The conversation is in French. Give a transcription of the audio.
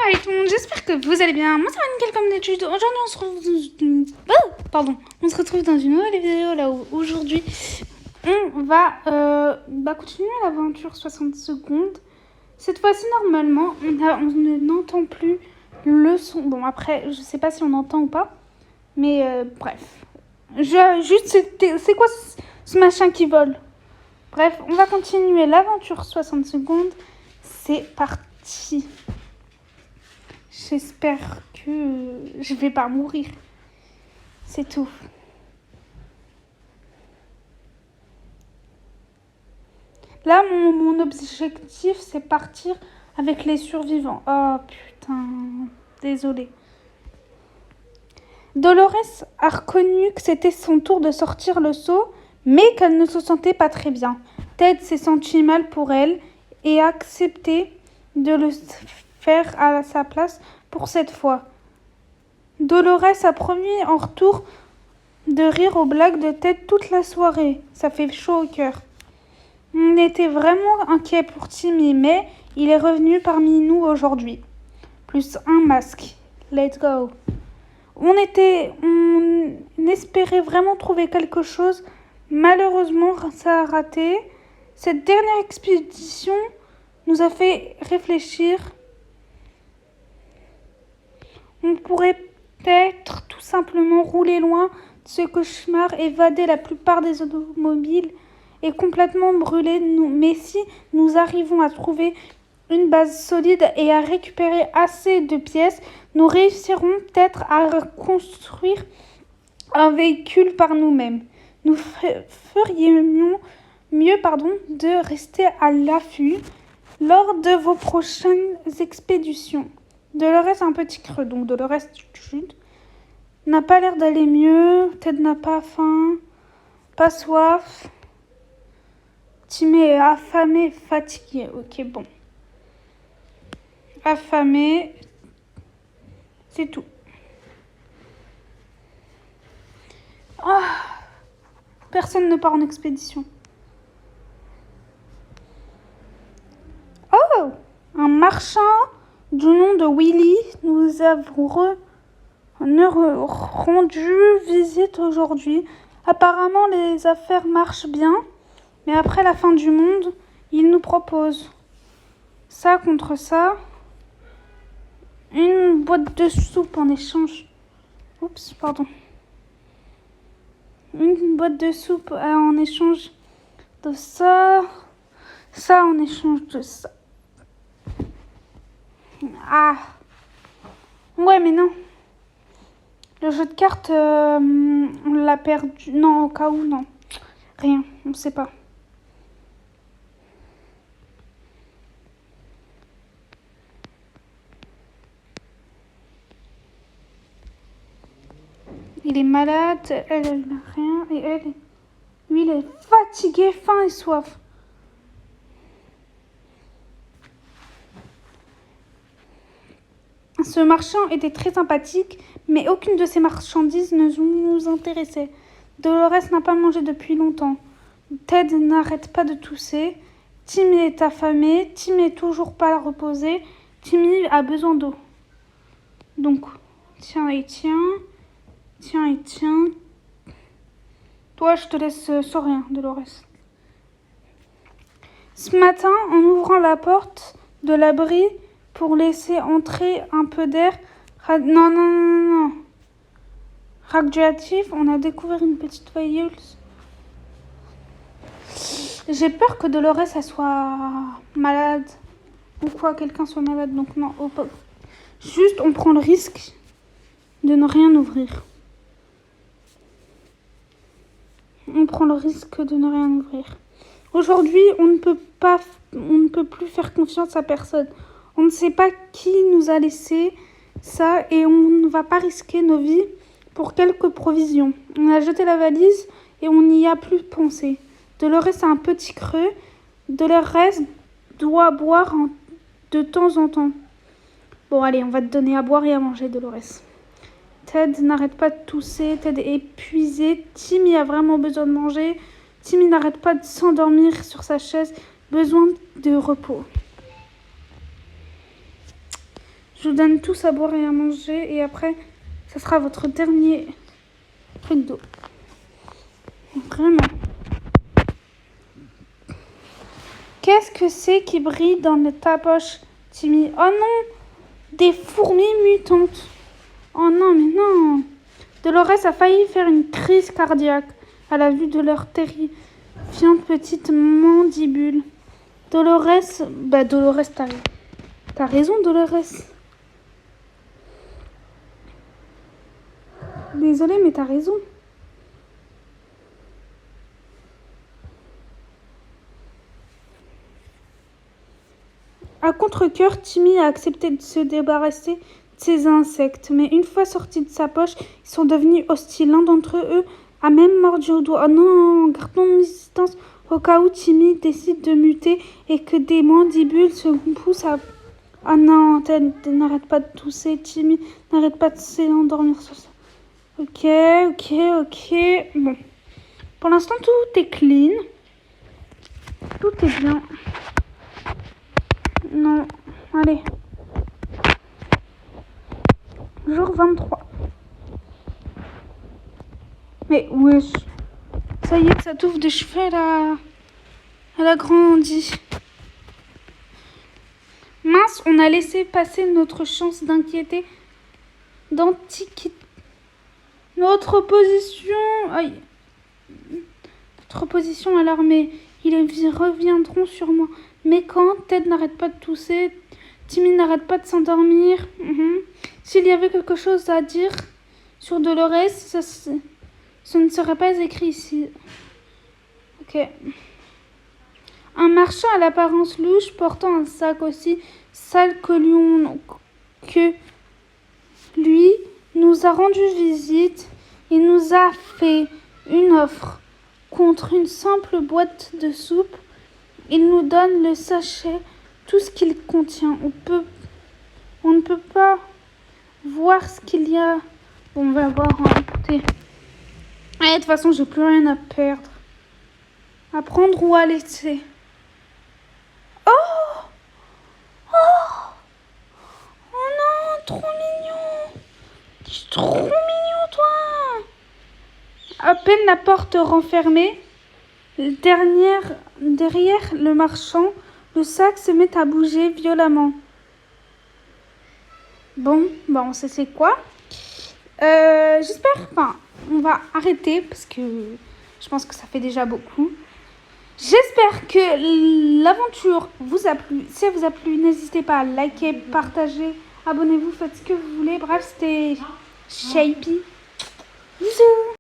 Salut tout le monde, j'espère que vous allez bien. Moi ça va nickel comme d'habitude. Aujourd'hui on se retrouve dans une nouvelle vidéo là où aujourd'hui on va continuer l'aventure 60 secondes. Cette fois-ci normalement on n'entend plus le son. Bon après je sais pas si on entend ou pas, mais bref. C'est quoi ce machin qui vole? Bref, on va continuer l'aventure 60 secondes. C'est parti. J'espère que je vais pas mourir. C'est tout. Là, mon objectif, c'est partir avec les survivants. Oh putain, désolée. Dolores a reconnu que c'était son tour de sortir le seau, mais qu'elle ne se sentait pas très bien. Ted s'est senti mal pour elle et a accepté de le faire à sa place pour cette fois. Dolores a promis en retour de rire aux blagues de Ted toute la soirée. Ça fait chaud au cœur. On était vraiment inquiets pour Timmy, mais il est revenu parmi nous aujourd'hui. Plus un masque. Let's go. On espérait vraiment trouver quelque chose. Malheureusement, ça a raté. Cette dernière expédition nous a fait réfléchir. On pourrait peut-être tout simplement rouler loin de ce cauchemar, évader la plupart des automobiles et complètement brûler. Mais si nous arrivons à trouver une base solide et à récupérer assez de pièces, nous réussirons peut-être à reconstruire un véhicule par nous-mêmes. Nous ferions mieux de rester à l'affût lors de vos prochaines expéditions. Dolores a un petit creux, donc Dolores n'a pas l'air d'aller mieux. Ted n'a pas faim, pas soif. Timmy est affamé, fatigué. Ok, bon. Affamé, c'est tout. Oh, personne ne part en expédition. Oh, un marchand du nom de Willy nous avons rendu visite aujourd'hui. Apparemment, les affaires marchent bien, mais après la fin du monde, il nous propose ça contre ça. Une boîte de soupe en échange. Oups, pardon. Une boîte de soupe en échange de ça. Ça en échange de ça. Ah. Ouais, mais non. Le jeu de cartes, on l'a perdu. Non, au cas où, non. Rien, on sait pas. Il est malade, elle n'a rien, et lui, il est fatigué, faim et soif. Ce marchand était très sympathique, mais aucune de ses marchandises ne nous intéressait. Dolores n'a pas mangé depuis longtemps. Ted n'arrête pas de tousser. Timmy est affamé. Timmy n'est toujours pas reposé. Timmy a besoin d'eau. Donc, tiens et tiens. Tiens et tiens. Toi, je te laisse sans rien, Dolores. Ce matin, en ouvrant la porte de l'abri pour laisser entrer un peu d'air radioactif, on a découvert une petite veilleuse. J'ai peur que Dolores elle soit malade ou quoi, quelqu'un soit malade, donc non. Juste, on prend le risque de ne rien ouvrir. On prend le risque de ne rien ouvrir. Aujourd'hui, on ne peut plus faire confiance à personne. On ne sait pas qui nous a laissé ça et on ne va pas risquer nos vies pour quelques provisions. On a jeté la valise et on n'y a plus pensé. Dolores a un petit creux. Dolores doit boire de temps en temps. Bon, allez, on va te donner à boire et à manger, Dolores. Ted n'arrête pas de tousser. Ted est épuisé. Timmy a vraiment besoin de manger. Timmy n'arrête pas de s'endormir sur sa chaise. Besoin de repos. Je vous donne tous à boire et à manger. Et après, ça sera votre dernier truc d'eau. Vraiment. Qu'est-ce que c'est qui brille dans ta poche, Timmy? Oh non! Des fourmis mutantes. Oh non, mais non! Dolores a failli faire une crise cardiaque à la vue de leur terrifiante petite mandibule. Dolores... Dolores, t'as raison, Dolores. Désolée, mais t'as raison. À contre-cœur, Timmy a accepté de se débarrasser de ces insectes, mais une fois sortis de sa poche, ils sont devenus hostiles. L'un d'entre eux a même mordu au doigt. Oh non, gardons nos distances au cas où Timmy décide de muter et que des mandibules se poussent à... Oh non, n'arrête pas de tousser, Timmy, n'arrête pas de s'endormir sur ça. Ok. Bon. Pour l'instant, tout est clean. Tout est bien. Non, allez. Jour 23. Mais wesh. Ça y est, sa touffe de cheveux, elle a grandi. Mince, on a laissé passer notre chance d'anxiété. Notre position... Aïe. Notre position alarmée. Ils reviendront sur moi. Mais quand Ted n'arrête pas de tousser, Timmy n'arrête pas de s'endormir. S'il y avait quelque chose à dire sur Dolores, ce ne serait pas écrit ici. Ok. Un marchand à l'apparence louche, portant un sac aussi sale que lui, nous a rendu visite. Il nous a fait une offre contre une simple boîte de soupe. Il nous donne le sachet, tout ce qu'il contient. On ne peut pas voir ce qu'il y a. Bon, on va voir. Écoutez. De toute façon, j'ai plus rien à perdre. À prendre ou à laisser. Oh! Oh non, trop mignon! Tu es trop mignon, toi! À peine la porte renfermée, derrière le marchand, le sac se met à bouger violemment. Bon, on sait c'est quoi. J'espère... on va arrêter parce que je pense que ça fait déjà beaucoup. J'espère que l'aventure vous a plu. Si elle vous a plu, n'hésitez pas à liker, partager, abonnez-vous, faites ce que vous voulez. Bref, c'était Shapey. Bisous!